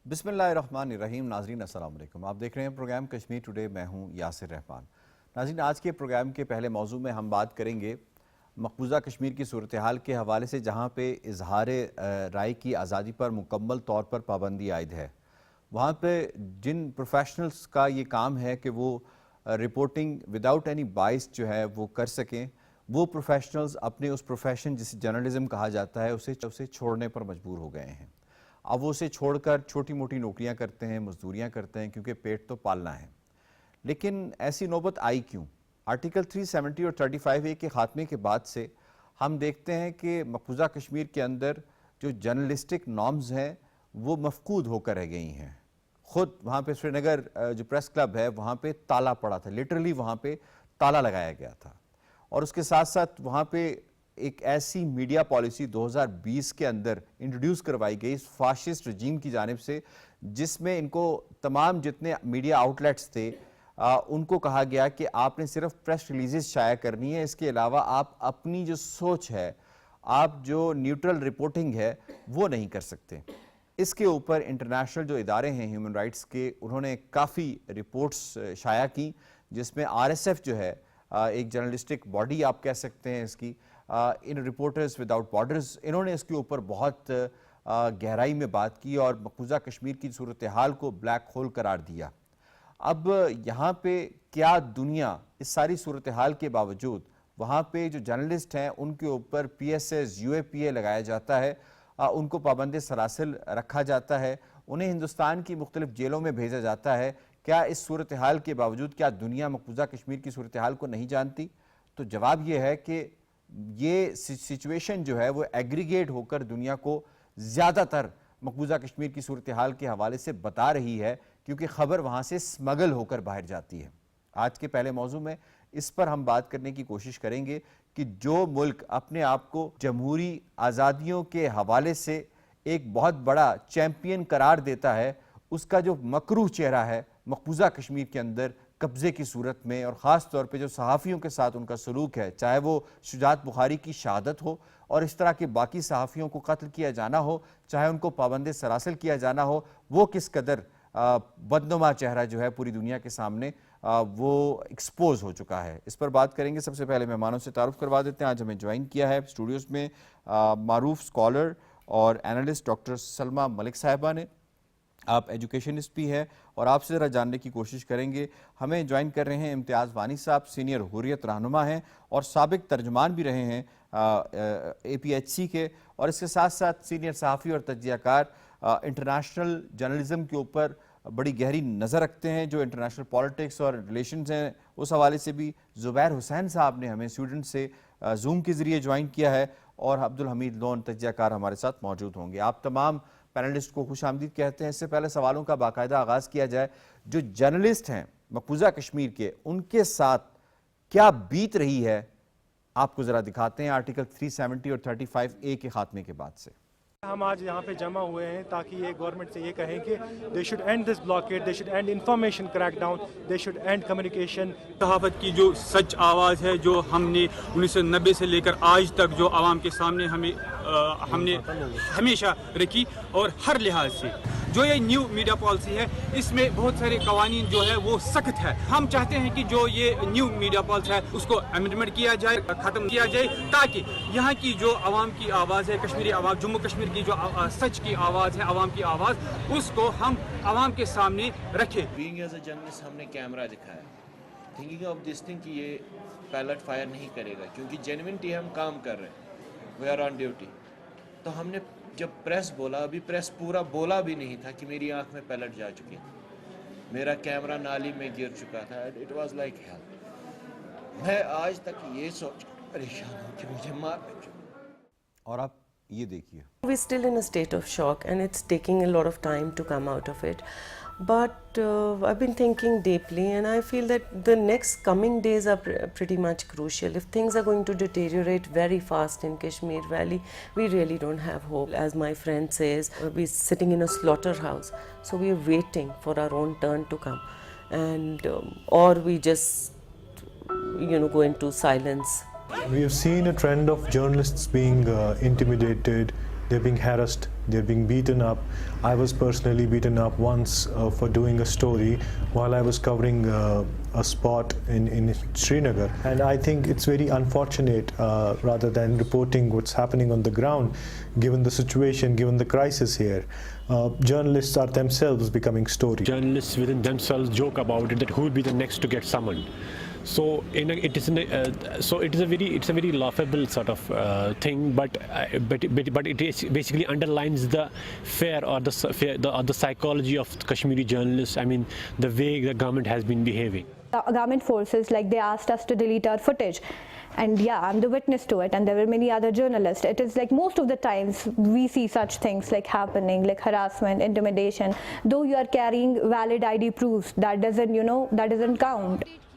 بسم اللہ الرحمن الرحیم. ناظرین السلام علیکم. آپ دیکھ رہے ہیں پروگرام کشمیر ٹوڈے. میں ہوں یاسر رحمان. ناظرین, آج کے پروگرام کے پہلے موضوع میں ہم بات کریں گے مقبوضہ کشمیر کی صورتحال کے حوالے سے, جہاں پہ اظہار رائے کی آزادی پر مکمل طور پر پابندی عائد ہے. وہاں پہ جن پروفیشنلز کا یہ کام ہے کہ وہ رپورٹنگ وداؤٹ اینی بائس جو ہے وہ کر سکیں, وہ پروفیشنلز اپنے اس پروفیشن جسے جرنلزم کہا جاتا ہے اسے چھوڑنے پر مجبور ہو گئے ہیں. اب وہ اسے چھوڑ کر چھوٹی موٹی نوکریاں کرتے ہیں, مزدوریاں کرتے ہیں, کیونکہ پیٹ تو پالنا ہے. لیکن ایسی نوبت آئی کیوں؟ آرٹیکل 370 اور 35A کے خاتمے کے بعد سے ہم دیکھتے ہیں کہ مقبوضہ کشمیر کے اندر جو جرنلسٹک نارمز ہیں وہ مفقود ہو کر رہ گئی ہیں. خود وہاں پہ سری نگر جو پریس کلب ہے وہاں پہ تالا پڑا تھا, لٹرلی وہاں پہ تالا لگایا گیا تھا. اور اس کے ساتھ ساتھ وہاں پہ ایک ایسی میڈیا پالیسی 2020 کے اندر انٹروڈیوس کروائی گئی اس فاشسٹ رجیم کی جانب سے, جس میں ان کو تمام جتنے میڈیا آؤٹ لیٹس تھے ان کو کہا گیا کہ آپ نے صرف پریس ریلیزز شائع کرنی ہے, اس کے علاوہ آپ اپنی جو سوچ ہے, آپ جو نیوٹرل رپورٹنگ ہے وہ نہیں کر سکتے. اس کے اوپر انٹرنیشنل جو ادارے ہیں ہیومن رائٹس کے, انہوں نے کافی رپورٹس شائع کی, جس میں RSF جو ہے ایک جرنلسٹک باڈی آپ کہہ سکتے ہیں اس کی, ان رپورٹرز وداؤٹ بارڈرز, انہوں نے اس کے اوپر بہت گہرائی میں بات کی اور مقبوضہ کشمیر کی صورتحال کو بلیک ہول قرار دیا. اب یہاں پہ کیا دنیا اس ساری صورتحال کے باوجود وہاں پہ جو جرنلسٹ ہیں ان کے اوپر PSS UAPA لگایا جاتا ہے, ان کو پابند سلاسل رکھا جاتا ہے, انہیں ہندوستان کی مختلف جیلوں میں بھیجا جاتا ہے, کیا اس صورتحال کے باوجود کیا دنیا مقبوضہ کشمیر کی صورتحال کو نہیں جانتی؟ تو جواب یہ ہے کہ یہ سچویشن جو ہے وہ ایگریگیٹ ہو کر دنیا کو زیادہ تر مقبوضہ کشمیر کی صورتحال کے حوالے سے بتا رہی ہے, کیونکہ خبر وہاں سے سمگل ہو کر باہر جاتی ہے. آج کے پہلے موضوع میں اس پر ہم بات کرنے کی کوشش کریں گے کہ جو ملک اپنے آپ کو جمہوری آزادیوں کے حوالے سے ایک بہت بڑا چیمپئن قرار دیتا ہے, اس کا جو مکروہ چہرہ ہے مقبوضہ کشمیر کے اندر قبضے کی صورت میں, اور خاص طور پہ جو صحافیوں کے ساتھ ان کا سلوک ہے, چاہے وہ شجاعت بخاری کی شہادت ہو اور اس طرح کے باقی صحافیوں کو قتل کیا جانا ہو, چاہے ان کو پابند سلاسل کیا جانا ہو, وہ کس قدر بدنما چہرہ جو ہے پوری دنیا کے سامنے وہ ایکسپوز ہو چکا ہے. اس پر بات کریں گے. سب سے پہلے مہمانوں سے تعارف کروا دیتے ہیں. آج ہمیں جوائن کیا ہے اسٹوڈیوز میں معروف اسکالر اور اینالسٹ ڈاکٹر سلمہ ملک صاحبہ نے. آپ ایجوکیشنسٹ بھی ہیں اور آپ سے ذرا جاننے کی کوشش کریں گے. ہمیں جوائن کر رہے ہیں امتیاز وانی صاحب, سینئر حریت رہنما ہیں اور سابق ترجمان بھی رہے ہیں APHC کے, اور اس کے ساتھ ساتھ سینئر صحافی اور تجزیہ کار, انٹرنیشنل جرنلزم کے اوپر بڑی گہری نظر رکھتے ہیں, جو انٹرنیشنل پالیٹکس اور ریلیشنز ہیں اس حوالے سے بھی. زبیر حسین صاحب نے ہمیں سویڈن سے زوم کے ذریعے جوائن کیا ہے, اور عبدالحمید لون تجزیہ کار ہمارے ساتھ موجود ہوں گے. آپ تمام پینلسٹ کو خوش آمدید کہتے ہیں. اس سے پہلے سوالوں کا باقاعدہ آغاز کیا جائے, جو جرنلسٹ ہیں مقبوضہ کشمیر کے, ان کے ساتھ کیا بیت رہی ہے آپ کو ذرا دکھاتے ہیں آرٹیکل 370 اور 35A کے خاتمے کے بعد سے. ہم آج یہاں پہ جمع ہوئے ہیں تاکہ یہ گورنمنٹ سے یہ کہیں کہ they should end this blockade, they should end information crackdown ڈاؤن, دے شوڈ اینڈ کمیونیکیشن. صحافت کی جو سچ آواز ہے, جو ہم نے 1990 سے لے کر آج تک جو عوام کے سامنے ہم نے ہمیشہ رکھی, اور ہر لحاظ سے جو یہ نیو میڈیا پالیسی ہے اس میں بہت سارے قوانین جو ہے وہ سخت ہے. ہم چاہتے ہیں کہ جو یہ نیو میڈیا پالیسی ہے اس کو امینڈمنٹ کیا جائے, ختم کیا جائے, تاکہ یہاں کی جو عوام کی آواز ہے, کشمیری آواز, جموں کشمیر کی جو سچ کی آواز ہے, عوام کی آواز, اس کو ہم عوام کے سامنے رکھیں. بینگ ایز اے جرنلسٹ ہم نے کیمرہ دکھایا, تھنکنگ آف دس تھنگ کہ یہ پیلٹ فائر نہیں کرے گا, کیونکہ جینوینٹی ہم کام کر رہے ہیں, وی آر آن ڈیوٹی. تو ہم نے جب پریس بولا, ابھی پریس پورا بولا بھی نہیں تھا کہ میری آنکھ میں پیلٹ جا چکی تھی, میرا کیمرہ نالی میں گر چکا تھا. It was like hell. میں آج تک یہ سوچ پریشان ہوں کہ مجھے مار دے چکا. اور آپ یہ دیکھیے, We're still in a state of shock and it's taking a lot of time to come out of it. But I've been thinking deeply and I feel that the next coming days are pretty much crucial. If things are going to deteriorate very fast in Kashmir Valley, we really don't have hope. As my friend says, we're sitting in a slaughterhouse. So we're waiting for our own turn to come. And or we just, go into silence We have seen a trend of journalists being intimidated, they're being harassed, they're being beaten up. I was personally beaten up once for doing a story while I was covering a spot in Srinagar. And I think it's very unfortunate, rather than reporting what's happening on the ground, given the situation, given the crisis here. Journalists are themselves becoming stories. Journalists within themselves joke about it, that who will be the next to get summoned. So it is a very laughable sort of thing, but it is basically underlines the fear or the psychology of Kashmiri journalists. I mean, the way the government has been behaving. The government forces, like, they asked us to delete our footage, and yeah, I'm the witness to it, and there were many other journalists. It is like most of the times we see such things like happening, like harassment, intimidation. Though you are carrying valid ID proofs, that doesn't count.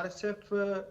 RSF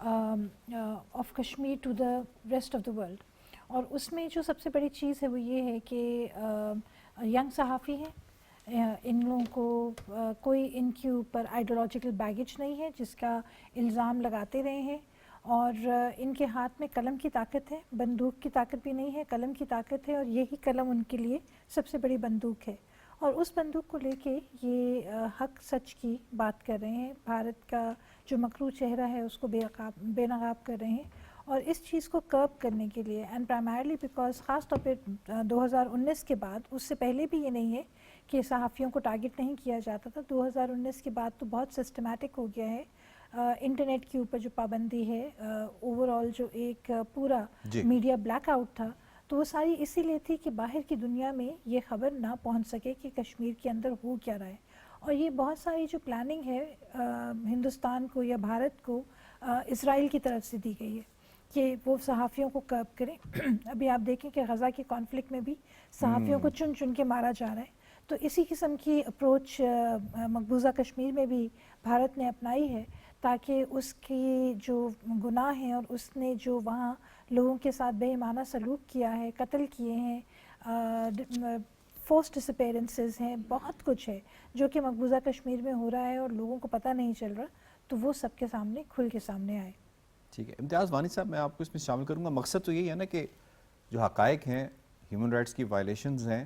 of Kashmir to the rest of the world. اور اس میں جو سب سے بڑی چیز ہے وہ یہ ہے کہ ینگ صحافی ہیں, ان لوگوں کو کوئی ان کے اوپر آئیڈیالوجیکل بیگیج نہیں ہے جس کا الزام لگاتے رہے ہیں, اور ان کے ہاتھ میں قلم کی طاقت ہے, بندوق کی طاقت بھی نہیں ہے, قلم کی طاقت ہے, اور یہی قلم ان کے لیے سب سے بڑی بندوق ہے. اور اس بندوق کو لے کے یہ حق سچ کی بات کر رہے ہیں, بھارت کا جو مکروہ چہرہ ہے اس کو بے نقاب کر رہے ہیں. اور اس چیز کو کرب کرنے کے لیے, اینڈ پرائمرلی بیکاز خاص طور پہ 2019 کے بعد, اس سے پہلے بھی یہ نہیں ہے کہ صحافیوں کو ٹارگٹ نہیں کیا جاتا تھا, 2019 کے بعد تو بہت سسٹمیٹک ہو گیا ہے. انٹرنیٹ کے اوپر جو پابندی ہے, اوور آل جو ایک پورا میڈیا بلیک آؤٹ تھا, تو وہ ساری اسی لیے تھی کہ باہر کی دنیا میں یہ خبر نہ پہنچ سکے کہ کشمیر کے اندر ہو کیا رہا ہے. اور یہ بہت ساری جو پلاننگ ہے ہندوستان کو یا بھارت کو اسرائیل کی طرف سے دی گئی ہے کہ وہ صحافیوں کو کرب کریں. ابھی آپ دیکھیں کہ غزہ کے کانفلکٹ میں بھی صحافیوں کو چن چن کے مارا جا رہا ہے. تو اسی قسم کی اپروچ مقبوضہ کشمیر میں بھی بھارت نے اپنائی ہے, تاکہ اس کی جو گناہ ہیں اور اس نے جو وہاں لوگوں کے ساتھ بے ایمانہ سلوک کیا ہے, قتل کیے ہیں, فورس ڈس اپیرنسز ہیں, بہت کچھ ہے جو کہ مقبوضہ کشمیر میں ہو رہا ہے اور لوگوں کو پتہ نہیں چل رہا, تو وہ سب کے سامنے کھل کے سامنے آئے. ٹھیک ہے امتیاز وانی صاحب, میں آپ کو اس میں شامل کروں گا. مقصد تو یہی ہے نا کہ جو حقائق ہیں, ہیومن رائٹس کی وائلیشنز ہیں,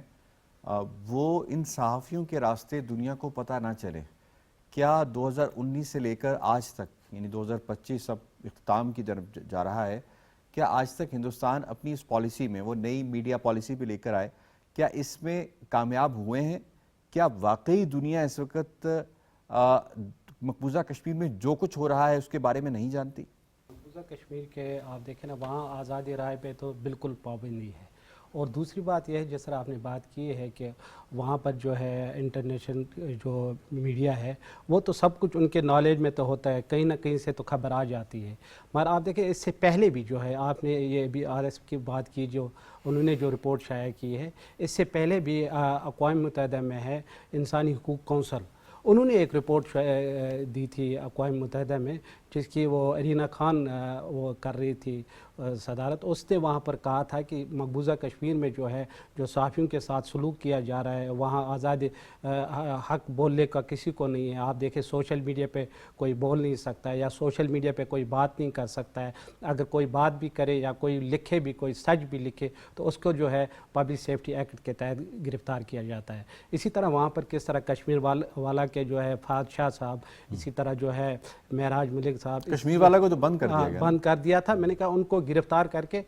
وہ ان صحافیوں کے راستے دنیا کو پتہ نہ چلے. کیا 2019 سے لے کر آج تک, یعنی 2025 اب اختتام کی طرف جا رہا ہے, کیا آج تک ہندوستان اپنی اس پالیسی میں, وہ نئی میڈیا پالیسی پہ لے کر آئے, کیا اس میں کامیاب ہوئے ہیں؟ کیا واقعی دنیا اس وقت مقبوضہ کشمیر میں جو کچھ ہو رہا ہے اس کے بارے میں نہیں جانتی؟ مقبوضہ کشمیر کے آپ دیکھیں نا, وہاں آزادی رائے پہ تو بالکل پابندی ہے. اور دوسری بات یہ ہے, جس طرح آپ نے بات کی ہے کہ وہاں پر جو ہے انٹرنیشنل جو میڈیا ہے وہ تو سب کچھ ان کے نالج میں تو ہوتا ہے, کہیں نہ کہیں سے تو خبر آ جاتی ہے. مگر آپ دیکھیں اس سے پہلے بھی جو ہے, آپ نے یہ بھی RSF کی بات کی, جو انہوں نے جو رپورٹ شائع کی ہے, اس سے پہلے بھی اقوام متحدہ میں ہے انسانی حقوق کونسل, انہوں نے ایک رپورٹ دی تھی اقوام متحدہ میں, جس کی وہ ارینا خان وہ کر رہی تھی صدارت. اس نے وہاں پر کہا تھا کہ مقبوضہ کشمیر میں جو ہے جو صحافیوں کے ساتھ سلوک کیا جا رہا ہے, وہاں آزاد حق بولنے کا کسی کو نہیں ہے. آپ دیکھیں سوشل میڈیا پہ کوئی بول نہیں سکتا ہے, یا سوشل میڈیا پہ کوئی بات نہیں کر سکتا ہے. اگر کوئی بات بھی کرے یا کوئی لکھے بھی, کوئی سچ بھی لکھے, تو اس کو جو ہے پبلک سیفٹی ایکٹ کے تحت گرفتار کیا جاتا ہے. اسی طرح وہاں پر کس طرح کشمیر والا کے جو ہے فہد شاہ صاحب, اسی طرح جو ہے معراج ملک صاحب, کشمیر والا کو تو بند کر دیا گیا, بند کر دیا تھا. میں نے کہا ان کو گرفتار کر کے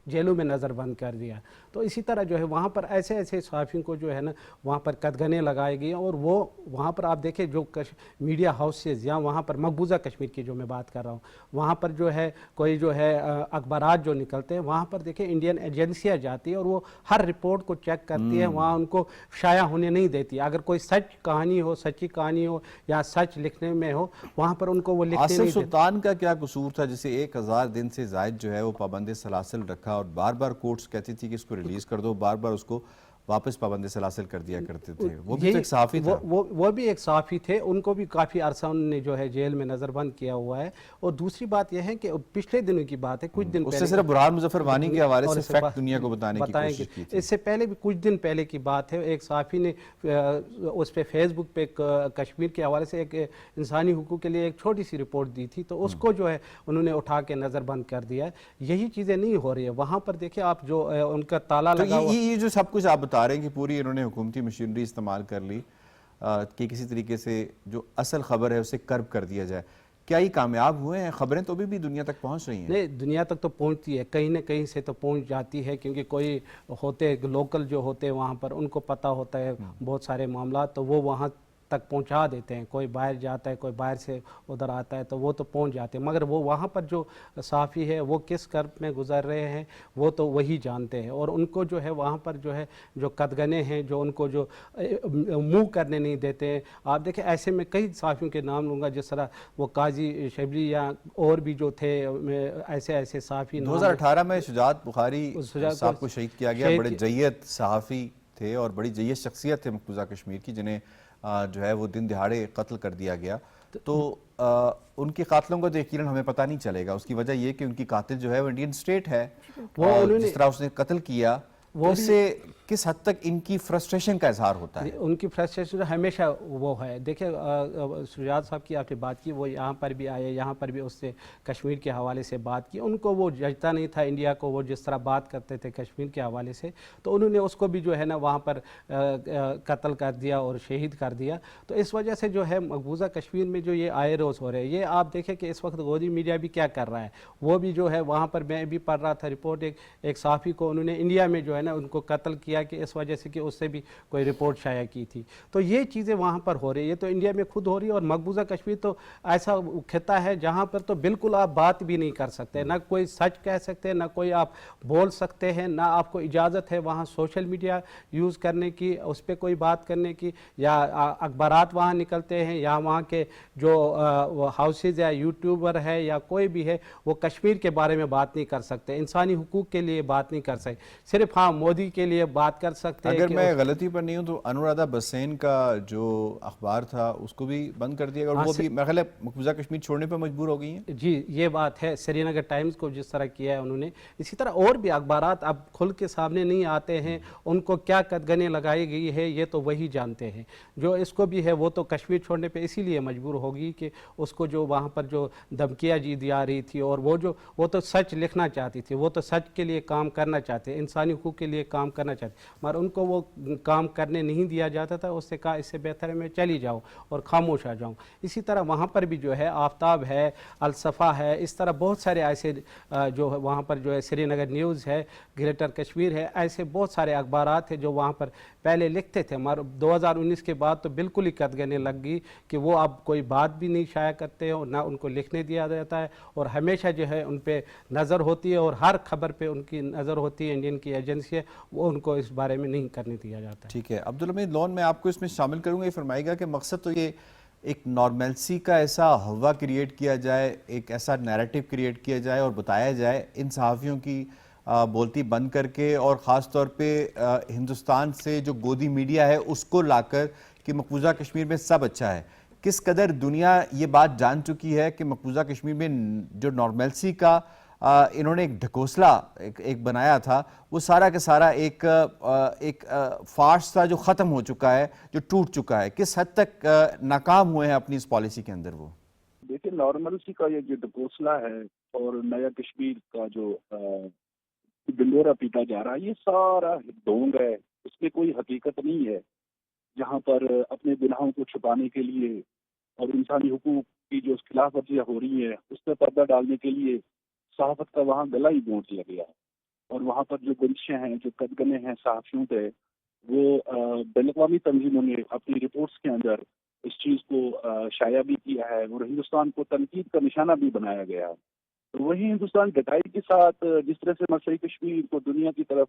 جیلوں میں نظر بند کر دیا. تو اسی طرح جو ہے وہاں پر ایسے صحافیوں کو جو ہے نا وہاں پر قدغنیں لگائی گئی. اور وہ وہاں پر آپ دیکھیں جو میڈیا ہاؤسز, یا وہاں پر مقبوضہ کشمیر کی جو میں بات کر رہا ہوں, وہاں پر جو ہے کوئی جو ہے اخبارات جو نکلتے ہیں, وہاں پر دیکھیں انڈین ایجنسیاں جاتی ہیں اور وہ ہر رپورٹ کو چیک کرتی ہیں, وہاں ان کو شائع ہونے نہیں دیتی. اگر کوئی سچ کہانی ہو, سچی کہانی ہو, یا سچ لکھنے میں ہو, وہاں پر ان کو وہ لکھنے نہیں دیتے. آصف سلطان کا کیا قصور تھا جسے 1000 دن سے زائد جو ہے وہ پابند سلاسل رکھا, اور بار بار کورٹس کہتی تھی کہ اس کو ریلیز کر دو, بار بار اس کو واپس پابند سلاسل کر دیا کرتے تھے. وہ بھی تو ایک صحافی تھا. وہ بھی ایک صحافی تھے, ان کو بھی کافی عرصہ انہوں نے جو ہے جیل میں نظر بند کیا ہوا ہے. اور دوسری بات یہ ہے کہ پچھلے دنوں کی بات ہے, کچھ دن اس سے صرف برہان مظفر وانی کے حوالے سے فیکٹ دنیا کو بتانے کی کوشش کی تھی. اس سے پہلے بھی کچھ دن پہلے کی بات ہے, ایک صحافی نے اس پہ فیس بک پہ کشمیر کے حوالے سے ایک انسانی حقوق کے لیے ایک چھوٹی سی رپورٹ دی تھی, تو اس کو جو ہے انہوں نے اٹھا کے نظر بند کر دیا ہے. یہی چیزیں نہیں ہو رہی ہے وہاں پر. دیکھیں آپ جو ان کا تالا لگا, یہ جو سب کچھ آپ بتا رہے ہیں کہ پوری انہوں نے حکومتی مشینری استعمال کر لی کہ کسی طریقے سے جو اصل خبر ہے اسے کرب کر دیا جائے, کیا یہ کامیاب ہوئے ہیں؟ خبریں تو بھی دنیا تک پہنچ رہی ہیں. نہیں, دنیا تک تو پہنچتی ہے, کہیں نہ کہیں سے تو پہنچ جاتی ہے, کیونکہ کوئی ہوتے لوکل جو ہوتے وہاں پر ان کو پتہ ہوتا ہے بہت سارے معاملات, تو وہ وہاں تک پہنچا دیتے ہیں. کوئی باہر جاتا ہے, کوئی باہر سے ادھر آتا ہے, تو وہ تو پہنچ جاتے ہیں. مگر وہ وہاں پر جو صحافی ہے وہ کس کرب میں گزر رہے ہیں وہ تو وہی جانتے ہیں. اور ان کو جو ہے وہاں پر جو ہے جو قدغنیں ہیں, جو ان کو جو منہ کرنے نہیں دیتے ہیں. آپ دیکھیں ایسے میں کئی صحافیوں کے نام لوں گا, جس طرح وہ قاضی شبلی یا اور بھی جو تھے ایسے صحافی. 2018 میں شجاعت بخاری صاحب کو شہید کیا گیا. بڑے جید صحافی تھے اور بڑی جید شخصیت تھے مقبوضہ کشمیر کی, جنہیں جو ہے وہ دن دہاڑے قتل کر دیا گیا. تو ان کے قاتلوں کا تو یقیناً ہمیں پتہ نہیں چلے گا. اس کی وجہ یہ کہ ان کی قاتل جو ہے وہ انڈین اسٹیٹ ہے, اور جس طرح اس نے قتل کیا اس سے کس حد تک ان کی فرسٹریشن کا اظہار ہوتا ہے؟ ان کی فرسٹریشن ہمیشہ وہ ہے. دیکھیں شجاعت صاحب کی آپ نے بات کی, وہ یہاں پر بھی آئے, یہاں پر بھی اس سے کشمیر کے حوالے سے بات کی. ان کو وہ جچتا نہیں تھا انڈیا کو, وہ جس طرح بات کرتے تھے کشمیر کے حوالے سے, تو انہوں نے اس کو بھی جو ہے نا وہاں پر قتل کر دیا اور شہید کر دیا. تو اس وجہ سے جو ہے مقبوضہ کشمیر میں جو یہ آئے روز ہو رہے ہیں, یہ آپ دیکھیں کہ اس وقت گودی میڈیا بھی کیا کر رہا ہے. وہ بھی جو ہے وہاں پر, میں بھی پڑھ رہا تھا رپورٹ, ایک صحافی کو انہوں نے انڈیا میں جو ہے نا ان کو قتل کیا کہ اس وجہ سے کہ اس سے بھی کوئی رپورٹ شائع کی تھی. تو یہ چیزیں وہاں پر ہو رہی ہے, یہ تو انڈیا میں خود ہو رہی ہے. اور مقبوضہ کشمیر تو ایسا خطہ ہے جہاں پر تو بالکل آپ بات بھی نہیں کر سکتے, نہ کوئی سچ کہہ سکتے, نہ کوئی آپ بول سکتے ہیں, نہ آپ کو اجازت ہے وہاں سوشل میڈیا یوز کرنے کی, اس پہ کوئی بات کرنے کی, یا اخبارات وہاں نکلتے ہیں, یا وہاں کے جو ہاؤسز یا یوٹیوبر ہے یا کوئی بھی ہے وہ کشمیر کے بارے میں بات نہیں کر سکتے, انسانی حقوق کے لیے بات نہیں کر سکتے. صرف ہاں مودی کے لیے بات کر سکتے ہیں. اگر میں غلطی پر نہیں ہوں تو انورادھا بسین کا جو اخبار تھا اس کو بھی بند کر دیا, اور وہ بھی میرے خیال ہے مقبوضہ کشمیر چھوڑنے پہ مجبور ہو گئی ہیں. جی یہ بات ہے. سری نگر ٹائمز کو جس طرح کیا ہے انہوں نے, اسی طرح اور بھی اخبارات اب کھل کے سامنے نہیں آتے ہیں. ان کو کیا قدغنیں لگائی گئی ہے یہ تو وہی جانتے ہیں. جو اس کو بھی ہے وہ تو کشمیر چھوڑنے پہ اسی لیے مجبور ہوگی کہ اس کو جو وہاں پر جو دھمکیاں دی آ رہی تھی, اور وہ تو سچ لکھنا چاہتی تھی, وہ تو سچ کے لیے کام کرنا چاہتے, انسانی حقوق کے لیے کام کرنا چاہتے, مگر ان کو وہ کام کرنے نہیں دیا جاتا تھا. اس سے کہا اس سے بہتر ہے میں چلی جاؤں اور خاموش آ جاؤں. اسی طرح وہاں پر بھی جو ہے آفتاب ہے, الصفا ہے, اس طرح بہت سارے ایسے جو وہاں پر جو ہے سری نگر نیوز ہے, گریٹر کشمیر ہے, ایسے بہت سارے اخبارات ہیں جو وہاں پر پہلے لکھتے تھے, مگر 2019 کے بعد تو بالکل ہی قدغنیں لگ گئی کہ وہ اب کوئی بات بھی نہیں شائع کرتے اور نہ ان کو لکھنے دیا جاتا ہے, اور ہمیشہ جو ہے ان پہ نظر ہوتی ہے, اور ہر خبر پہ ان کی نظر ہوتی ہے. انڈین کی ایجنسی ہے وہ ان کو اس بارے میں نہیں کرنے دیا جاتا ہے. ٹھیک ہے عبدالحمید لون, میں آپ کو اس میں شامل کروں گا. یہ فرمائے گا کہ مقصد تو یہ ایک نارملسی کا ایسا ہوا کریٹ کیا جائے, ایک ایسا نیریٹو کریٹ کیا جائے اور بتایا جائے ان صحافیوں کی بولتی بند کر کے, اور خاص طور پہ ہندوستان سے جو گودی میڈیا ہے اس کو لا کر کہ مقبوضہ کشمیر میں سب اچھا ہے. کس قدر دنیا یہ بات جان چکی ہے کہ مقبوضہ کشمیر میں جو نارملسی کا انہوں نے ایک ڈھکوسلا ایک بنایا تھا, وہ سارا کا سارا ایک فارس تھا جو ختم ہو چکا ہے, جو ٹوٹ چکا ہے. کس حد تک ناکام ہوئے ہیں اپنی اس پالیسی کے اندر وہ؟ دیکھیں نارملسی کا یہ جو ڈھکوسلا ہے اور نیا کشمیر کا جو ڈنڈورا پیٹا جا رہا ہے, یہ سارا ڈھونگ ہے, اس میں کوئی حقیقت نہیں ہے. جہاں پر اپنے گناہوں کو چھپانے کے لیے اور انسانی حقوق کی جو خلاف ورزیاں ہو رہی ہیں اس پہ پردہ ڈالنے کے لیے صحافت کا وہاں گلا ہی گھونٹ دیا گیا ہے. اور وہاں پر جو بندشیں ہیں, جو قدغنیں ہیں صحافیوں پہ, وہ بین الاقوامی تنظیموں نے اپنی رپورٹس کے اندر اس چیز کو شائع بھی کیا ہے, اور ہندوستان کو تنقید کا نشانہ بھی بنایا گیا ہے. تو وہی ہندوستان ڈٹائی کے ساتھ جس طرح سے مسئلہ کشمیر کو دنیا کی طرف,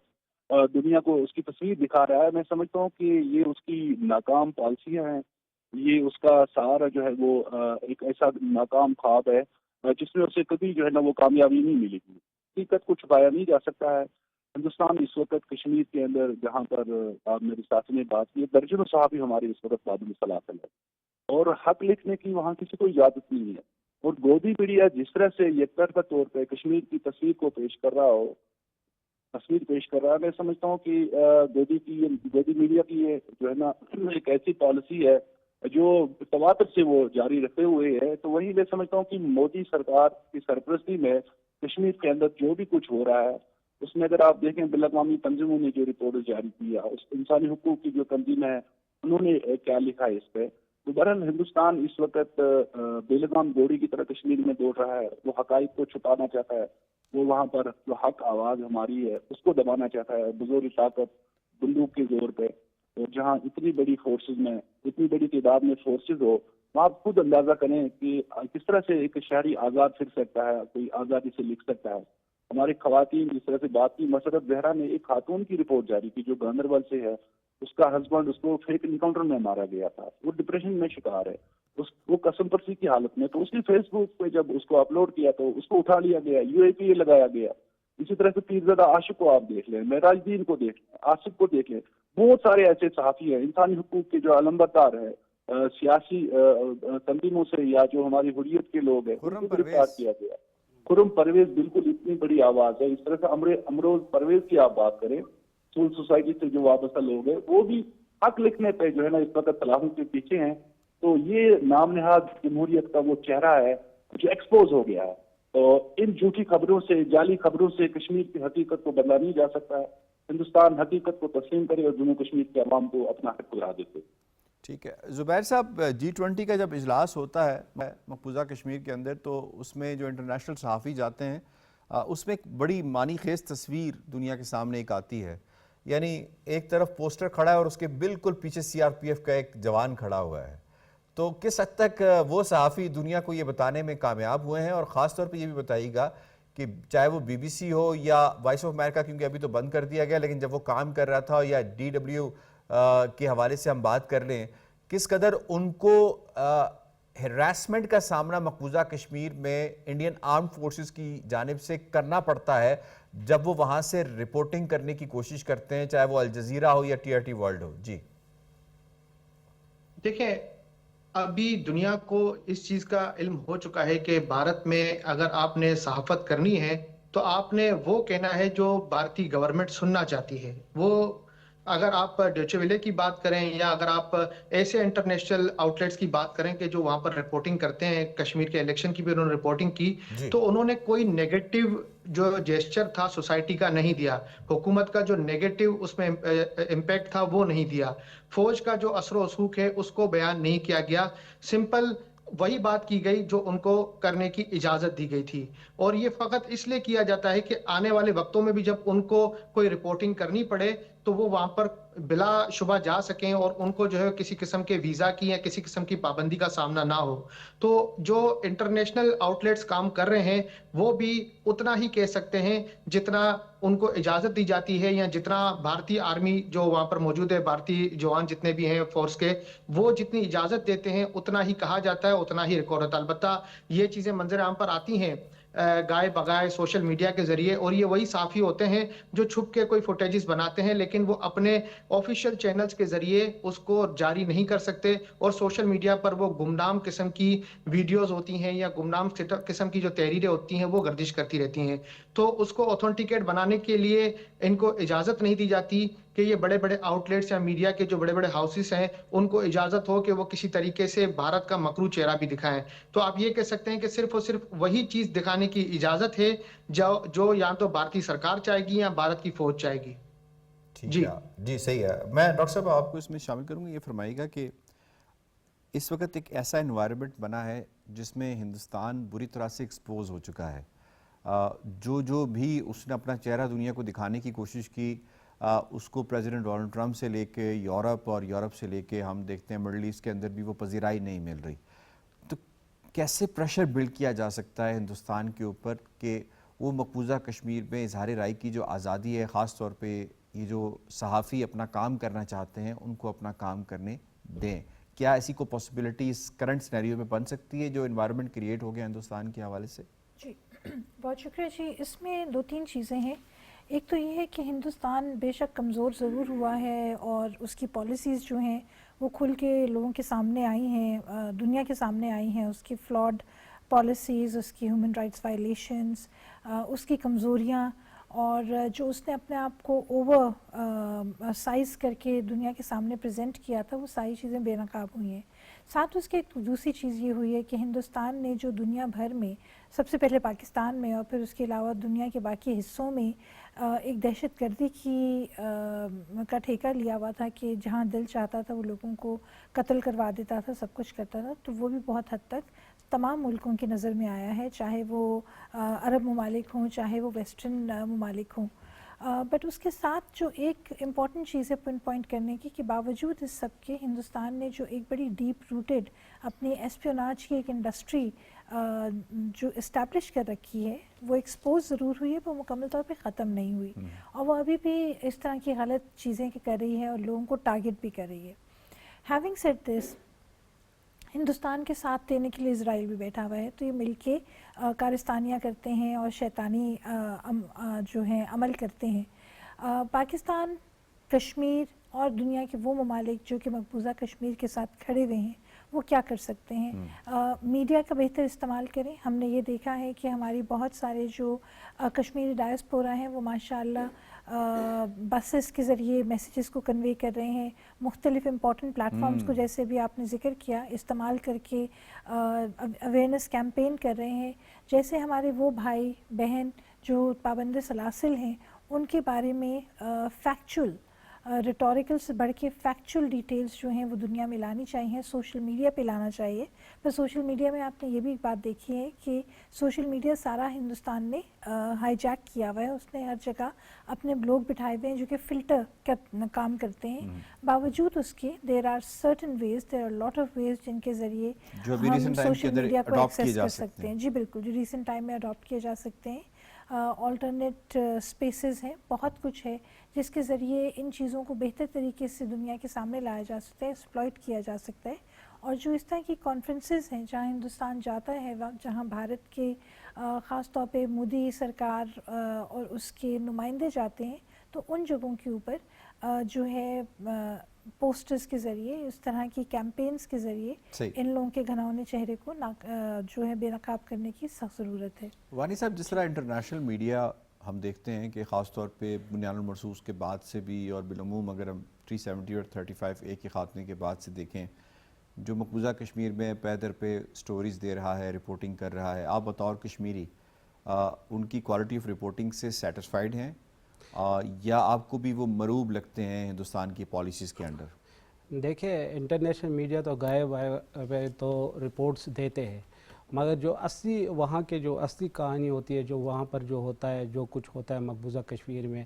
دنیا کو اس کی تصویر دکھا رہا ہے, میں سمجھتا ہوں کہ یہ اس کی ناکام پالیسیاں ہیں. یہ اس کا سہارا جو ہے وہ ایک ایسا ناکام خواب ہے جس میں اسے کبھی جو ہے نا وہ کامیابی نہیں ملے گی. حقیقت کو چھپایا نہیں جا سکتا ہے. ہندوستان اس وقت کشمیر کے اندر, جہاں پر آپ میرے ساتھ نے بات کی, درجنوں صحافی ہمارے اس وقت بادل سلاسل ہے, اور حق لکھنے کی وہاں کسی کو اجازت نہیں ہے. اور گودی میڈیا جس طرح سے یک طرفہ طور پہ کشمیر کی تصویر کو پیش کر رہا ہے, میں سمجھتا ہوں کہ گودی میڈیا کی یہ جو ہے نا ایک ایسی پالیسی ہے جو تواتر سے وہ جاری رکھتے ہوئے ہے. تو وہی میں سمجھتا ہوں کہ مودی سرکار کی سرپرستی میں کشمیر کے اندر جو بھی کچھ ہو رہا ہے, اس میں اگر آپ دیکھیں بین الاقوامی تنظیموں نے جو رپورٹ جاری کیا, اس انسانی حقوق کی جو تنظیم ہے انہوں نے کیا لکھا ہے اس پہ, تو بہرحال ہندوستان اس وقت بے لگام گوڑی کی طرح کشمیر میں دوڑ رہا ہے. وہ حقائق کو چھپانا چاہتا ہے, وہ وہاں پر جو حق آواز ہماری ہے اس کو دبانا چاہتا ہے بزرگ طاقت بندوق کے زور پہ. اور جہاں اتنی بڑی فورسز میں, اتنی بڑی تعداد میں فورسز ہو, وہاں آپ خود اندازہ کریں کہ کس طرح سے ایک شہری آزاد پھر سکتا ہے, کوئی آزادی سے لکھ سکتا ہے. ہماری خواتین جس طرح سے بات کی, مسرت زہرا نے ایک خاتون کی رپورٹ جاری کی جو گاندربل سے ہے, اس کا ہسبینڈ اس کو فیک انکاؤنٹر میں مارا گیا تھا, وہ ڈپریشن میں شکار ہے, وہ قسم پرسی کی حالت میں. تو اس نے فیس بک پہ جب اس کو اپلوڈ کیا تو اس کو اٹھا لیا گیا, UAPA لگایا گیا. اسی طرح سے پیرزادہ عاشق کو آپ دیکھ لیں, معراج الدین کو دیکھ لیں, آصف کو دیکھ لیں, بہت سارے ایسے صحافی ہیں انسانی حقوق کے جو علمبردار ہے, سیاسی تنظیموں سے یا جو ہماری حریت کے لوگ ہیں ان کو گرفتار کیا گیا. خرم پرویز بالکل اتنی بڑی آواز ہے. اس طرح سے امروز پرویز کی آپ بات کریں, سول سوسائٹی سے جو وابستہ لوگ ہیں وہ بھی حق لکھنے پہ جو ہے نا اس وقت سلاخوں کے پیچھے ہیں. تو یہ نام نہاد جمہوریت کا وہ چہرہ ہے جو ایکسپوز ہو گیا ہے. تو ان جھوٹی خبروں سے, جعلی خبروں سے کشمیر کی حقیقت کو بدلا نہیں جا سکتا ہے. ہندوستان حقیقت کو تسلیم کرے اور جموں کشمیر کے عوام کو اپنا حق دلا دیتے. ٹھیک ہے زبیر صاحب, G20 کا جب اجلاس ہوتا ہے مقبوضہ کشمیر کے اندر تو اس میں جو انٹرنیشنل صحافی جاتے ہیں اس میں ایک بڑی معنی خیز تصویر دنیا کے سامنے ایک آتی ہے. یعنی ایک طرف پوسٹر کھڑا ہے اور اس کے بالکل پیچھے CRPF کا ایک جوان کھڑا ہوا ہے. تو کس حد تک وہ صحافی دنیا کو یہ بتانے میں کامیاب ہوئے ہیں, اور خاص طور پہ یہ بھی بتائیے گا کہ چاہے وہ BBC ہو یا وائس آف امریکہ, کیونکہ ابھی تو بند کر دیا گیا, لیکن جب وہ کام کر رہا تھا, یا DW کے حوالے سے ہم بات کر لیں, کس قدر ان کو ہراسمنٹ کا سامنا مقبوضہ کشمیر میں انڈین آرمڈ فورسز کی جانب سے کرنا پڑتا ہے جب وہ وہاں سے رپورٹنگ کرنے کی کوشش کرتے ہیں, چاہے وہ الجزیرہ ہو یا TRT ورلڈ ہو. جی دیکھیں, ابھی دنیا کو اس چیز کا علم ہو چکا ہے کہ بھارت میں اگر آپ نے صحافت کرنی ہے تو آپ نے وہ کہنا ہے جو بھارتی گورنمنٹ سننا چاہتی ہے. وہ اگر آپ ڈوچے ویلے کی بات کریں یا اگر آپ ایسے انٹرنیشنل آؤٹ لیٹس کی بات کریں کہ جو وہاں پر رپورٹنگ کرتے ہیں, کشمیر کے الیکشن کی بھی انہوں نے رپورٹنگ کی, تو انہوں نے کوئی نیگیٹو جو جیسچر تھا سوسائٹی کا نہیں دیا. حکومت کا جو نیگیٹو اس میں امپیکٹ تھا وہ نہیں دیا. فوج کا جو اثر و رسوخ ہے اس کو بیان نہیں کیا گیا. سمپل وہی بات کی گئی جو ان کو کرنے کی اجازت دی گئی تھی. اور یہ فقط اس لیے کیا جاتا ہے کہ آنے والے وقتوں میں بھی جب ان کو کوئی رپورٹنگ کرنی پڑے تو وہ وہاں پر بلا شبہ جا سکیں اور ان کو جو ہے کسی قسم کے ویزا کی یا کسی قسم کی پابندی کا سامنا نہ ہو. تو جو انٹرنیشنل آؤٹ لیٹس کام کر رہے ہیں وہ بھی اتنا ہی کہہ سکتے ہیں جتنا ان کو اجازت دی جاتی ہے, یا جتنا بھارتی آرمی جو وہاں پر موجود ہے, بھارتی جوان جتنے بھی ہیں فورس کے, وہ جتنی اجازت دیتے ہیں اتنا ہی کہا جاتا ہے, اتنا ہی ریکارڈ ہوتا ہے. البتہ یہ چیزیں منظر عام پر آتی ہیں گائے بگائے سوشل میڈیا کے ذریعے, اور یہ وہی صحافی ہوتے ہیں جو چھپ کے کوئی فوٹیجز بناتے ہیں لیکن وہ اپنے آفیشیل چینلز کے ذریعے اس کو جاری نہیں کر سکتے, اور سوشل میڈیا پر وہ گمنام قسم کی ویڈیوز ہوتی ہیں یا گمنام قسم کی جو تحریریں ہوتی ہیں وہ گردش کرتی رہتی ہیں. تو اس کو اوتھینٹیکیٹ بنانے کے لیے ان کو اجازت نہیں دی جاتی کہ یہ بڑے بڑے آؤٹ لیٹس یا میڈیا کے جو بڑے بڑے ہاؤسز ہیں ان کو اجازت ہو کہ وہ کسی طریقے سے بھارت کا مکرو چہرہ بھی دکھائیں. تو آپ یہ کہہ سکتے ہیں کہ صرف اور صرف وہی چیز دکھانے کی اجازت ہے جو یا تو بھارتی سرکار چاہے گی یا بھارت کی فوج چاہے گی. جی صحیح ہے. میں ڈاکٹر صاحب آپ کو اس میں شامل کروں گا. یہ فرمائیے گا کہ اس وقت ایک ایسا انوائرمنٹ بنا ہے جس میں ہندوستان بری طرح سے ایکسپوز ہو چکا ہے. جو بھی اس نے اپنا چہرہ دنیا کو دکھانے کی کوشش کی, اس کو پریزیڈنٹ ڈونلڈ ٹرمپ سے لے کے یورپ اور یورپ سے لے کے ہم دیکھتے ہیں مڈل ایسٹ کے اندر بھی وہ پذیرائی نہیں مل رہی. تو کیسے پریشر بلڈ کیا جا سکتا ہے ہندوستان کے اوپر کہ وہ مقبوضہ کشمیر میں اظہار رائے کی جو آزادی ہے, خاص طور پہ یہ جو صحافی اپنا کام کرنا چاہتے ہیں ان کو اپنا کام کرنے دیں؟ کیا ایسی کو پاسبلٹی اس کرنٹ سینیریو میں بن سکتی ہے جو انوائرمنٹ کریٹ ہو گیا ہندوستان کے حوالے سے؟ جی بہت شکریہ. جی اس میں دو تین چیزیں ہیں. ایک تو یہ ہے کہ ہندوستان بے شک کمزور ضرور ہوا ہے اور اس کی پالیسیز جو ہیں وہ کھل کے لوگوں کے سامنے آئی ہیں, دنیا کے سامنے آئی ہیں. اس کی فلاڈ پالیسیز, اس کی ہیومن رائٹس وائلیشنز, اس کی کمزوریاں, اور جو اس نے اپنے آپ کو اوور سائز کر کے دنیا کے سامنے پریزنٹ کیا تھا, وہ ساری چیزیں بے نقاب ہوئی ہیں. ساتھ اس کے ایک دوسری چیز یہ ہوئی ہے کہ ہندوستان نے جو دنیا بھر میں, سب سے پہلے پاکستان میں اور پھر اس کے علاوہ دنیا کے باقی حصوں میں ایک دہشت گردی کا ٹھیکہ لیا ہوا تھا کہ جہاں دل چاہتا تھا وہ لوگوں کو قتل کروا دیتا تھا, سب کچھ کرتا تھا. تو وہ بھی بہت حد تک تمام ملکوں کی نظر میں آیا ہے, چاہے وہ عرب ممالک ہوں چاہے وہ ویسٹرن ممالک ہوں. بٹ اس کے ساتھ جو ایک امپورٹنٹ چیز ہے پوائنٹ کرنے کی کہ باوجود اس سب کے ہندوستان نے جو ایک بڑی ڈیپ روٹڈ اپنی ایسپیوناج کی ایک انڈسٹری جو اسٹیبلش کر رکھی ہے, وہ ایکسپوز ضرور ہوئی ہے, وہ مکمل طور پہ ختم نہیں ہوئی, اور وہ ابھی بھی اس طرح کی غلط چیزیں کر رہی ہے اور لوگوں کو ٹارگٹ بھی کر رہی ہے. ہیونگ سیڈ دس, ہندوستان کے ساتھ دینے کے لیے اسرائیل بھی بیٹھا ہوا ہے, تو یہ مل کے کارستانیاں کرتے ہیں اور شیطانی جو ہیں عمل کرتے ہیں. پاکستان, کشمیر, اور دنیا کے وہ ممالک جو کہ مقبوضہ کشمیر کے ساتھ کھڑے ہوئے ہیں وہ کیا کر سکتے ہیں. میڈیا کا بہتر استعمال کریں. ہم نے یہ دیکھا ہے کہ ہماری بہت سارے جو کشمیری ڈائسپورا ہیں وہ ماشاءاللہ بسز کے ذریعے میسیجز کو کنوے کر رہے ہیں, مختلف امپورٹنٹ پلیٹ فارمز کو جیسے بھی آپ نے ذکر کیا استعمال کر کے اویئرنیس کیمپین کر رہے ہیں. جیسے ہمارے وہ بھائی بہن جو پابند سلاسل ہیں ان کے بارے میں فیکچول ریٹوریکل سے بڑھ کے فیکچول ڈیٹیلز جو ہیں وہ دنیا میں لانی چاہیے, سوشل میڈیا پہ لانا چاہیے. پر سوشل میڈیا میں آپ نے یہ بھی بات دیکھی ہے کہ سوشل میڈیا سارا ہندوستان نے ہائی جیک کیا ہوا ہے. اس نے ہر جگہ اپنے لوگ بٹھائے ہوئے ہیں جو کہ فلٹر کا کام کرتے ہیں. باوجود اس کے there are certain ways, there are lot of ways جن کے ذریعے ہم سوشل میڈیا کو ایکسیس کر سکتے ہیں. جی بالکل, جو ریسنٹ ٹائم میں اڈاپٹ کیے جا سکتے ہیں. آلٹرنیٹ اسپیسیز ہیں, بہت کچھ ہے جس کے ذریعے ان چیزوں کو بہتر طریقے سے دنیا کے سامنے لایا جا سکتا ہے, ایکسپلائٹ کیا جا سکتا ہے. اور جو اس طرح کی کانفرنسز ہیں جہاں ہندوستان جاتا ہے, جہاں بھارت کے خاص طور پہ مودی سرکار اور اس کے نمائندے جاتے ہیں, تو ان جگہوں کے اوپر جو ہے پوسٹرز کے ذریعے اس طرح کی کیمپینز کے ذریعے ان لوگوں کے گھناؤنے چہرے کو جو ہے بے نقاب کرنے کی سخت ضرورت ہے. وانی صاحب, جس طرح انٹرنیشنل میڈیا ہم دیکھتے ہیں کہ خاص طور پہ بنیاد المرصوص کے بعد سے بھی اور بالعموم اگر ہم 370 اور 35A کے خاتمے کے بعد سے دیکھیں, جو مقبوضہ کشمیر میں پے در پہ سٹوریز دے رہا ہے, رپورٹنگ کر رہا ہے, آپ بطور کشمیری ان کی کوالٹی آف رپورٹنگ سے سیٹسفائیڈ ہیں یا آپ کو بھی وہ مروب لگتے ہیں ہندوستان کی پالیسیز کے انڈر؟ دیکھیں انٹرنیشنل میڈیا تو گائے تو رپورٹس دیتے ہیں, مگر جو اصلی وہاں کے جو اصلی کہانی ہوتی ہے, جو وہاں پر جو ہوتا ہے, جو کچھ ہوتا ہے مقبوضہ کشمیر میں,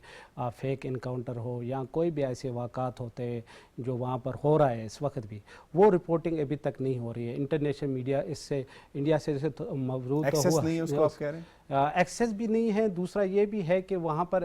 فیک انکاؤنٹر ہو یا کوئی بھی ایسے واقعات ہوتے ہیں جو وہاں پر ہو رہا ہے اس وقت بھی, وہ رپورٹنگ ابھی تک نہیں ہو رہی ہے. انٹرنیشنل میڈیا اس سے انڈیا سے مبرور تو ہوا, نہیں اس کو آپ کہہ رہے ہیں ایکسیس بھی نہیں ہے. دوسرا یہ بھی ہے کہ وہاں پر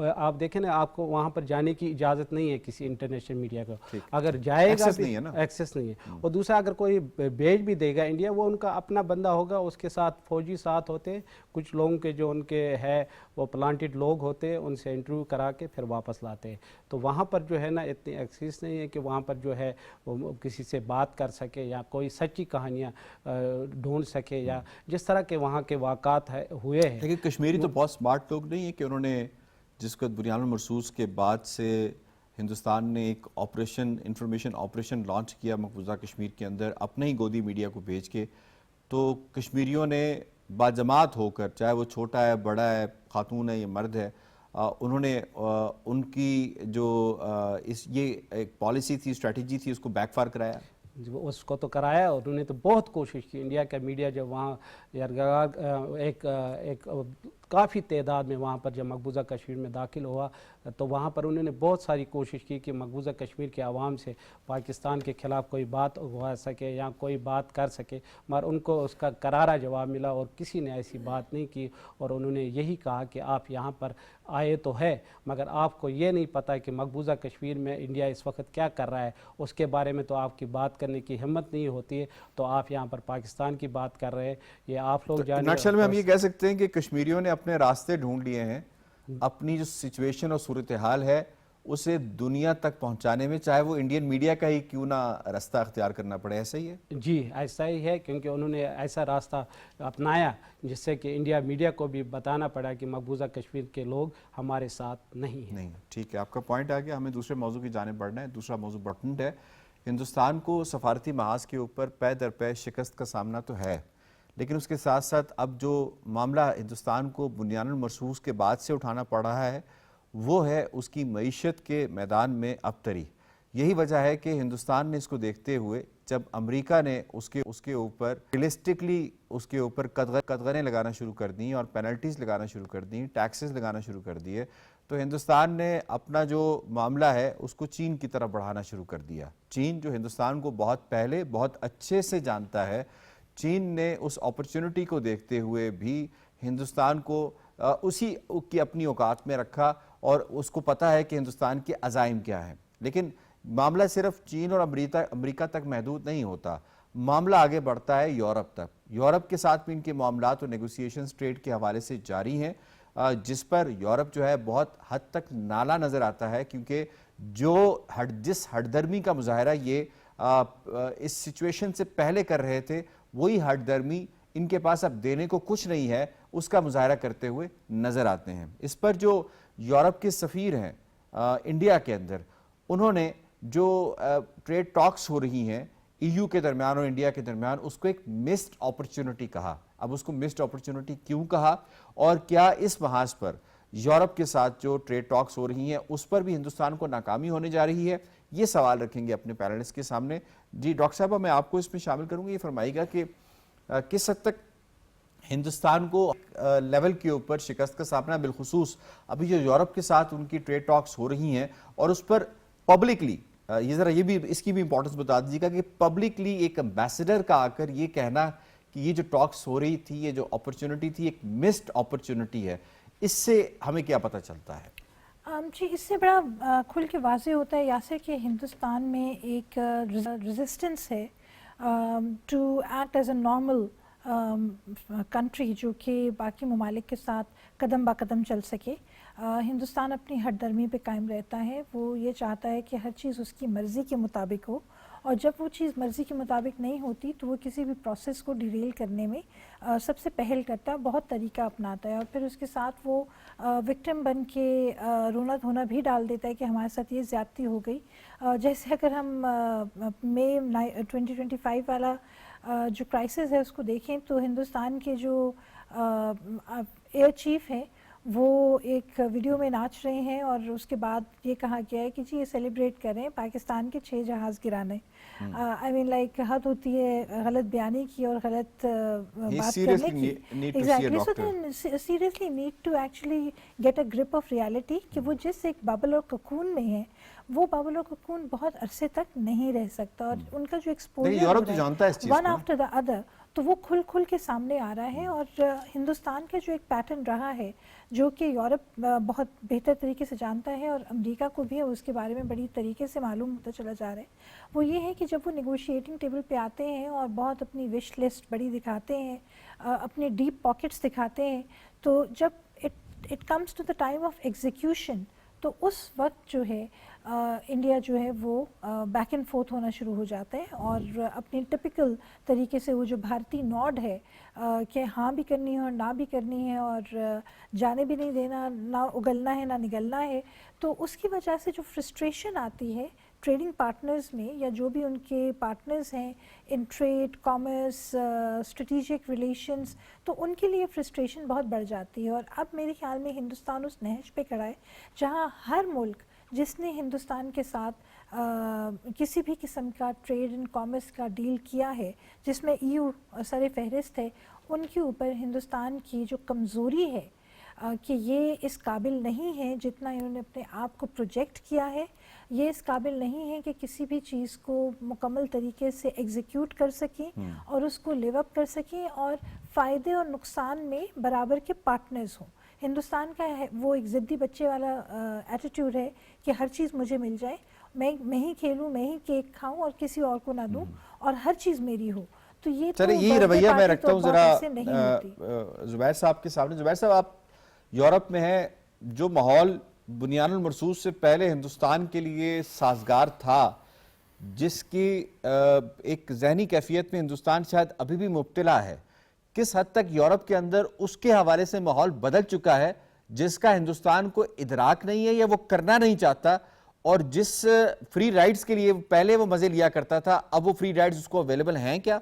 آپ دیکھیں نا, آپ کو وہاں پر جانے کی اجازت نہیں ہے کسی انٹرنیشنل میڈیا کو, اگر جائے گا بھی ایکسیس نہیں ہے. اور دوسرا اگر کوئی بھیج بھی دے گا انڈیا, وہ ان کا اپنا بندہ ہوگا, اس کے ساتھ فوجی ساتھ ہوتے, کچھ لوگوں کے جو ان کے ہے وہ پلانٹڈ لوگ ہوتے, ان سے انٹرویو کرا کے پھر واپس لاتے ہیں. تو وہاں پر جو ہے نا اتنی ایکسیس نہیں ہے کہ وہاں پر جو ہے وہ کسی سے بات کر سکے یا کوئی سچی کہانیاں ڈھونڈ سکے, یا جس طرح کے وہاں کے واقعات ہوئے ہیں. لیکن کشمیری تو بہت سمارٹ لوگ نہیں ہیں کہ انہوں نے جس کو بنیاد المرصوص کے بعد سے ہندوستان نے ایک آپریشن انفارمیشن آپریشن لانچ کیا مقبوضہ کشمیر کے اندر اپنے ہی گودی میڈیا کو بھیج کے, تو کشمیریوں نے باجماعت ہو کر, چاہے وہ چھوٹا ہے, بڑا ہے, خاتون ہے یا مرد ہے, انہوں نے ان کی جو یہ ایک پالیسی تھی, اسٹریٹجی تھی, اس کو بیک فائر کرایا. اس کو تو کرایا, اور انہوں نے تو بہت کوشش کی. انڈیا کا میڈیا جب وہاں ایک کافی تعداد میں وہاں پر جب مقبوضہ کشمیر میں داخل ہوا, تو وہاں پر انہوں نے بہت ساری کوشش کی کہ مقبوضہ کشمیر کے عوام سے پاکستان کے خلاف کوئی بات ہوا سکے یا کوئی بات کر سکے, مگر ان کو اس کا کرارا جواب ملا اور کسی نے ایسی بات نہیں کی. اور انہوں نے یہی کہا کہ آپ یہاں پر آئے تو ہے, مگر آپ کو یہ نہیں پتہ کہ مقبوضہ کشمیر میں انڈیا اس وقت کیا کر رہا ہے, اس کے بارے میں تو آپ کی بات کرنے کی ہمت نہیں ہوتی ہے, تو آپ یہاں پر پاکستان کی بات کر رہے ہیں. یہ آپ لوگ جانے نقشل میں ہم یہ کہہ سکتے ہیں کہ کشمیریوں نے اپنے راستے ڈھونڈ لیے ہیں, اپنی جو سچویشن اور صورتحال ہے اسے دنیا تک پہنچانے میں, چاہے وہ انڈین میڈیا کا ہی کیوں نہ راستہ اختیار کرنا پڑے. ایسا ہی ہے؟ جی ایسا ہی ہے, کیونکہ انہوں نے ایسا راستہ اپنایا جس سے کہ انڈیا میڈیا کو بھی بتانا پڑا کہ مقبوضہ کشمیر کے لوگ ہمارے ساتھ نہیں ہیں. ٹھیک ہے, آپ کا پوائنٹ آ گیا. ہمیں دوسرے موضوع کی جانب بڑھنا ہے. دوسرا موضوع امپورٹنٹ ہے. ہندوستان کو سفارتی محاذ کے اوپر پے در پے شکست کا سامنا تو ہے, لیکن اس کے ساتھ ساتھ اب جو معاملہ ہندوستان کو بنیاد المرصوص کے بعد سے اٹھانا پڑ رہا ہے وہ ہے اس کی معیشت کے میدان میں ابتری. یہی وجہ ہے کہ ہندوستان نے اس کو دیکھتے ہوئے جب امریکہ نے اس کے اوپر ریئلسٹکلی اس کے اوپر قدغنیں لگانا شروع کر دیں اور پینلٹیز لگانا شروع کر دیں, ٹیکسز لگانا شروع کر دیے, تو ہندوستان نے اپنا جو معاملہ ہے اس کو چین کی طرف بڑھانا شروع کر دیا. چین جو ہندوستان کو بہت پہلے بہت اچھے سے جانتا ہے, چین نے اس اپرچونٹی کو دیکھتے ہوئے بھی ہندوستان کو اسی کی اپنی اوقات میں رکھا اور اس کو پتہ ہے کہ ہندوستان کے عزائم کیا ہیں. لیکن معاملہ صرف چین اور امریکہ تک محدود نہیں ہوتا, معاملہ آگے بڑھتا ہے یورپ تک. یورپ کے ساتھ بھی ان کے معاملات اور نیگوسیشنز ٹریڈ کے حوالے سے جاری ہیں. جس پر یورپ جو ہے بہت حد تک نالا نظر آتا ہے، کیونکہ جس ہٹ درمی کا مظاہرہ یہ اس سچویشن سے پہلے کر رہے تھے، وہی ہٹ درمی ان کے پاس اب دینے کو کچھ نہیں ہے اس کا مظاہرہ کرتے ہوئے نظر آتے ہیں۔ اس پر جو یورپ کے سفیر ہیں انڈیا کے اندر، انہوں نے جو ٹریڈ ٹاکس ہو رہی ہیں EU کے درمیان اور انڈیا کے درمیان، اس کو ایک مسڈ اپرچونٹی کہا۔ اب اس کو مسڈ اپرچونٹی کیوں کہا، اور کیا اس محاذ پر یورپ کے ساتھ جو ٹریڈ ٹاکس ہو رہی ہیں اس پر بھی ہندوستان کو ناکامی ہونے جا رہی ہے، یہ سوال رکھیں گے اپنے پینلسٹ کے سامنے۔ جی ڈاکٹر صاحبہ، میں آپ کو اس میں شامل کروں گی، یہ فرمائیے گا کہ کس حد تک ہندوستان کو لیول کے اوپر شکست کا سامنا، بالخصوص ابھی جو یورپ کے ساتھ ان کی ٹریڈ ٹاکس ہو رہی ہیں، اور اس پر پبلکلی یہ بھی اس کی بھی امپورٹنس بتا دیجیے گا کہ پبلکلی ایک امبیسڈر کا آ کر یہ کہنا کہ یہ جو ٹاکس ہو رہی تھی، یہ جو اپرچونٹی تھی، ایک مسڈ اپرچونٹی ہے، اس سے ہمیں کیا پتہ چلتا ہے؟ جی اس سے بڑا کھل کے واضح ہوتا ہے یاسر کہ ہندوستان میں ایک ریزسٹنس ہے to act as a normal country, جو کہ باقی ممالک کے ساتھ قدم با قدم چل سکے۔ ہندوستان اپنی ہٹ درمی پہ قائم رہتا ہے، وہ یہ چاہتا ہے کہ ہر چیز اس کی مرضی کے مطابق ہو، اور جب وہ چیز مرضی کے مطابق نہیں ہوتی تو وہ کسی بھی پروسیس کو ڈیریل کرنے میں سب سے پہل کرتا ہے، بہت طریقہ اپناتا ہے، اور پھر اس کے ساتھ وہ وکٹم بن کے رونا دھونا بھی ڈال دیتا ہے کہ ہمارے ساتھ یہ زیادتی ہو گئی۔ جیسے اگر ہم مئی 2025 والا جو کرائسس ہے اس کو دیکھیں تو ہندوستان کے جو ایئر چیف ہیں وہ ایک ویڈیو میں ناچ رہے ہیں، اور اس کے بعد یہ کہا گیا ہے کہ جی یہ سیلیبریٹ کریں پاکستان کے 6 جہاز گرانے۔ آئی مین لائک حد ہوتی ہے غلط بیانی کی اور غلط بات کرنے کی۔ Exactly, so they seriously need to actually get a grip of reality کہ وہ جس ایک ببل اور ککون میں ہے، وہ ببل اور ککون بہت عرصے تک نہیں رہ سکتا، اور ان کا جو exposure one after the other تو وہ کھل کھل کے سامنے آ رہا ہے۔ اور ہندوستان کا جو ایک پیٹرن رہا ہے، جو کہ یورپ بہت بہتر طریقے سے جانتا ہے اور امریکہ کو بھی اس کے بارے میں بڑی طریقے سے معلوم ہوتا چلا جا رہا ہے، وہ یہ ہے کہ جب وہ نیگوشیٹنگ ٹیبل پہ آتے ہیں اور بہت اپنی وش لسٹ بڑی دکھاتے ہیں، اپنے ڈیپ پاکٹس دکھاتے ہیں، تو جب it comes to the time of execution تو اس وقت جو ہے انڈیا جو ہے وہ بیک اینڈ فورتھ ہونا شروع ہو جاتا ہے، اور اپنی ٹپیکل طریقے سے وہ جو بھارتی نوڈ ہے کہ ہاں بھی کرنی ہے اور نہ بھی کرنی ہے، اور جانے بھی نہیں دینا، نہ اگلنا ہے نہ نگلنا ہے، تو اس کی وجہ سے جو فرسٹریشن آتی ہے ٹریڈنگ پارٹنرز میں، یا جو بھی ان کے پارٹنرز ہیں ان ٹریڈ، کامرس، اسٹریٹجک ریلیشنز، تو ان کے لیے فرسٹریشن بہت بڑھ جاتی ہے۔ اور اب میرے خیال میں ہندوستان اس نہج پہ کھڑا ہے جہاں ہر ملک جس نے ہندوستان کے ساتھ کسی بھی قسم کا ٹریڈ اینڈ کامرس کا ڈیل کیا ہے، جس میں EU سر فہرست ہے، ان کے اوپر ہندوستان کی جو کمزوری ہے کہ یہ اس قابل نہیں ہے جتنا انہوں نے اپنے آپ کو پروجیکٹ کیا ہے، یہ اس قابل نہیں ہے کہ کسی بھی چیز کو مکمل طریقے سے ایگزیکیوٹ کر سکیں اور اس کو لیو اپ کر سکیں، اور فائدے اور نقصان میں برابر کے پارٹنرز ہوں۔ ہندوستان کا وہ ایک ضدی بچے والا ایٹیٹیوڈ ہے کہ ہر چیز مجھے مل جائے، میں ہی کھیلوں، میں ہی کیک کھاؤں اور کسی اور کو نہ دوں، اور ہر چیز میری ہو۔ تو یہ چلے یہی رویہ میں رکھتا ہوں ذرا زبیر صاحب کے سامنے۔ زبیر صاحب، آپ یورپ میں ہیں، جو ماحول بنیان المرصوص سے پہلے ہندوستان کے لیے سازگار تھا، جس کی ایک ذہنی کیفیت میں ہندوستان شاید ابھی بھی مبتلا ہے، کس حد تک یورپ کے اندر اس کے حوالے سے ماحول بدل چکا ہے جس کا ہندوستان کو ادراک نہیں ہے یا وہ کرنا نہیں چاہتا، اور جس فری رائٹس کے لیے پہلے وہ مزے لیا کرتا تھا، اب وہ فری رائٹس اس کو اویلیبل ہیں کیا؟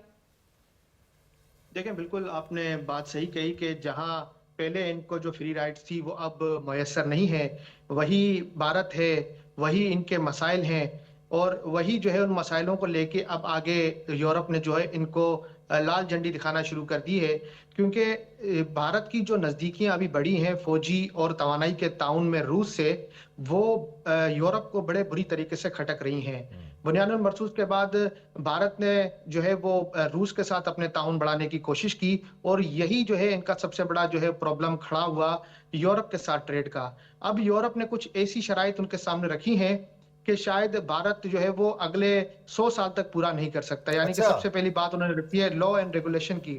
دیکھیں، بالکل آپ نے بات صحیح کہی کہ جہاں پہلے ان کو جو فری رائٹس تھی وہ اب میسر نہیں ہے، وہی بھارت ہے، وہی ان کے مسائل ہیں، اور وہی جو ہے ان مسائلوں کو لے کے اب آگے یورپ نے جو ہے ان کو لال جھنڈی دکھانا شروع کر دی ہے، کیونکہ بھارت کی جو نزدیکیاں ابھی بڑی ہیں فوجی اور توانائی کے تعاون میں روس سے، وہ یورپ کو بڑے بری طریقے سے کھٹک رہی ہیں۔ بنیان المرصوص کے بعد بھارت نے جو ہے وہ روس کے ساتھ اپنے تعاون بڑھانے کی کوشش کی، اور یہی جو ہے ان کا سب سے بڑا جو ہے پرابلم کھڑا ہوا یورپ کے ساتھ ٹریڈ کا۔ اب یورپ نے کچھ ایسی شرائط ان کے سامنے رکھی ہیں کہ شاید بھارت جو ہے وہ اگلے 100 سال تک پورا نہیں کر سکتا۔ یعنی کہ سب سے پہلی بات انہوں نے رکھی ہے لا اینڈ ریگولیشن کی،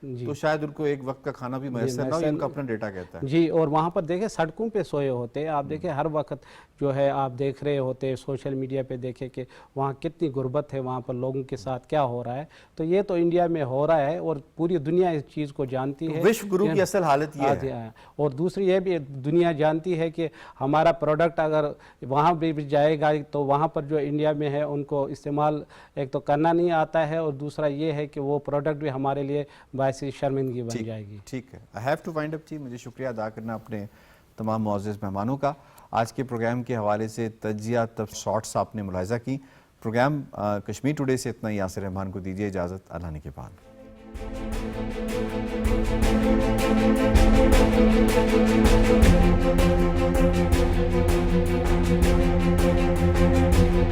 تو شاید ان کو ایک وقت کا کھانا بھی میسر نہ ہو, یہ ان کا اپنا ڈیٹا کہتا ہے. جی, اور وہاں پر دیکھیں سڑکوں پہ سوئے ہوتے ہیں, آپ دیکھیں ہر وقت جو ہے آپ دیکھ رہے ہوتے ہیں سوشل میڈیا پہ, دیکھیں کہ وہاں کتنی غربت ہے, وہاں پر لوگوں کے ساتھ کیا ہو رہا ہے. تو یہ تو انڈیا میں ہو رہا ہے اور پوری دنیا اس چیز کو جانتی ہے. وشو گرو کی اصل حالت یہ ہے. اور دوسری یہ بھی دنیا جانتی ہے کہ ہمارا پروڈکٹ اگر وہاں بھی جائے گا تو وہاں پر جو انڈیا میں ہے ان کو استعمال ایک تو کرنا نہیں آتا ہے, اور دوسرا یہ ہے کہ وہ پروڈکٹ بھی ہمارے لیے باعث شرمندگی بن جائے گی. ٹھیک ہے, I have to wind up جی. مجھے شکریہ ادا کرنا اپنے تمام معزز مہمانوں کا. آج کے پروگرام کے حوالے سے تجزیہ تب شارٹس آپ نے ملاحظہ کی. پروگرام کشمیر ٹوڈے سے اتنا ہی. یاسر رحمان کو دیجیے اجازت. اللہ نگہبان.